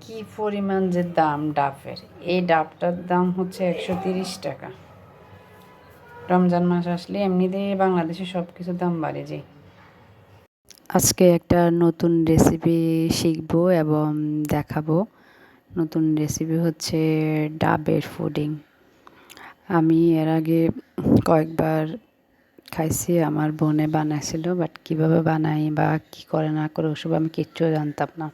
কি পরিমাণ যে দাম ডাবের! এই ডাবটার দাম হচ্ছে 130 টাকা। রমজান মাস আসলে এমনিতেই বাংলাদেশে সব কিছুর দাম বাড়ে যায়। আজকে একটা নতুন রেসিপি শিখবো এবং দেখাবো। নতুন রেসিপি হচ্ছে ডাবের পুডিং। আমি এর আগে কয়েকবার খাইছি, আমার বোনে বানাইছিল, বাট কীভাবে বানাই বা কী করে না করে ওসব আমি কিচ্ছু জানতাম না।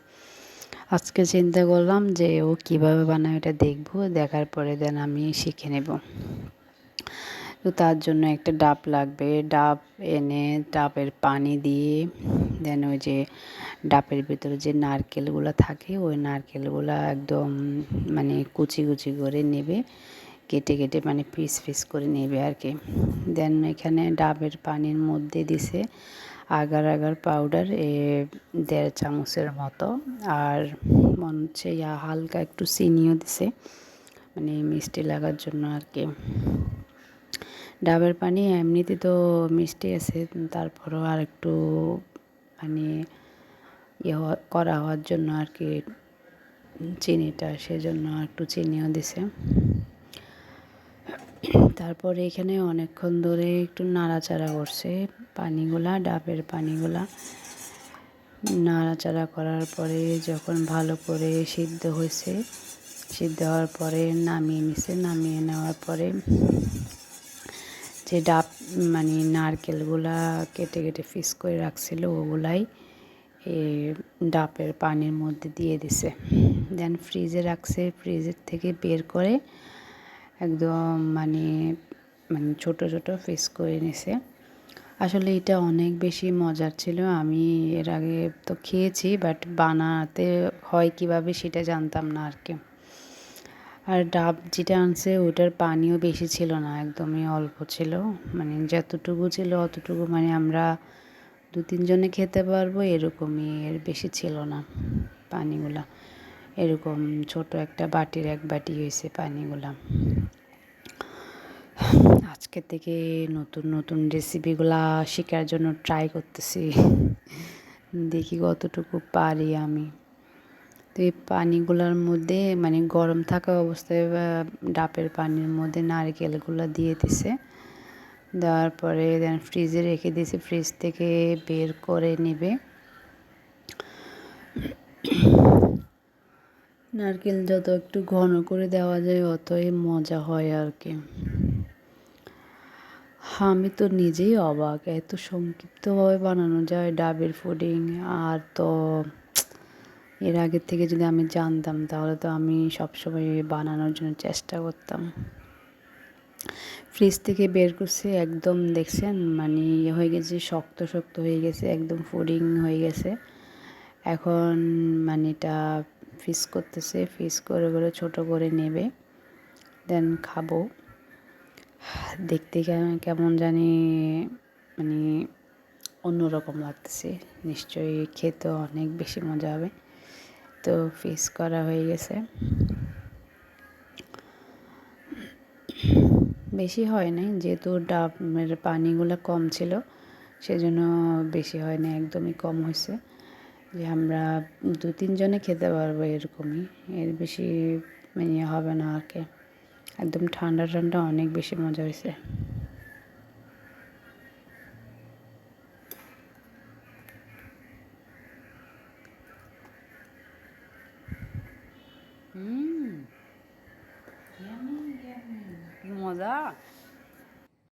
আজকে চিন্তা করলাম যে ও কীভাবে বানায় এটা দেখবো, দেখার পরে দেন আমি শিখে নেব। তো তার জন্য একটা ডাব লাগবে। ডাব এনে ডাবের পানি দিয়ে দেন ওই যে ডাবের ভিতরে যে নারকেলগুলো থাকে ওই নারকেলগুলো একদম মানে কুচি কুচি করে নেবে, কেটে কেটে মানে পিস পিস করে নেবে আর কি। দেন এখানে ডাবের পানির মধ্যে দিছে আগার আগার পাউডার 1.5 চামচের মতো, আর মনে হচ্ছে হালকা একটু চিনিও দিছে, মানে মিষ্টি লাগার জন্য আর কি। ডাবের পানি এমনিতে তো মিষ্টি আছে, তারপরেও আর একটু মানে করা হওয়ার জন্য আর কি চিনিটা, সেজন্য একটু চিনিও দিছে। তারপরে এখানে অনেকক্ষণ ধরে একটু নাড়াচাড়া করছে পানিগুলা, ডাবের পানিগুলা নাড়াচাড়া করার পরে যখন ভালো করে সিদ্ধ হয়েছে, সিদ্ধ হওয়ার পরে নামিয়ে নিছে। নামিয়ে নেওয়ার পরে যে ডাব মানে নারকেলগুলা কেটে কেটে পিস করে রাখছিল ওগুলাই ডাবের পানির মধ্যে দিয়ে দিছে। দেন ফ্রিজে রাখছে, ফ্রিজের থেকে বের করে একদম মানে মানে ছোটো ছোটো পিস করে নিছে। আসলে এটা অনেক বেশি মজার ছিল। আমি এর আগে তো খেয়েছি, বাট বানাতে হয় কীভাবে সেটা জানতাম না আর কি। আর ডাব যেটা আনছে ওটার পানিও বেশি ছিল না, একদমই অল্প ছিল, মানে যতটুকু ছিল অতটুকু মানে আমরা 2-3 জনে খেতে পারবো এরকমই, এর বেশি ছিল না পানিগুলা। এরকম ছোট একটা বাটির 1 বাটি হয়েছে পানিগুলা। আজকে থেকে নতুন নতুন রেসিপিগুলা শেখার জন্য ট্রাই করতেছি, দেখি কতটুকু পারি আমি। তো এই পানিগুলোর মধ্যে মানে গরম থাকা অবস্থায় ডাবের পানির মধ্যে নারকেলগুলো দিয়ে দিছে। দেওয়ার পরে দেন ফ্রিজে রেখে দিয়েছে, ফ্রিজ থেকে বের করে নেবে। নারকেল যত একটু ঘন করে দেওয়া যায় অতই মজা হয় আর কি। আমি তো নিজেই অবাক, এত সংক্ষিপ্তভাবে বানানো যায় ডাবের পুডিং। আর তো এর আগের থেকে যদি আমি জানতাম তাহলে তো আমি সবসময় বানানোর জন্য চেষ্টা করতাম। ফ্রিজ থেকে বের করছে, একদম দেখছেন মানে হয়ে গেছে, শক্ত শক্ত হয়ে গেছে, একদম পুডিং হয়ে গেছে। এখন মানে এটা ফ্রিজ করতেছে, ফ্রিজ করে করে ছোটো করে নেবে, দেন খাবো। দেখতে কেমন জানি মানে অন্যরকম লাগতেছে, নিশ্চয়ই খেতে অনেক বেশি মজা হবে। তো ফ্রিজ করা হয়ে গেছে, বেশি হয় নাই যেহেতু ডাবের পানিগুলো কম ছিল, সেজন্য বেশি হয় না, একদমই কম হয়েছে, যে আমরা 2-3 জনে খেতে পারবো এরকমই, এর বেশি মানে হবে না আর কি। একদম ঠান্ডা ঠান্ডা অনেক বেশি মজা হয়েছে। মজা।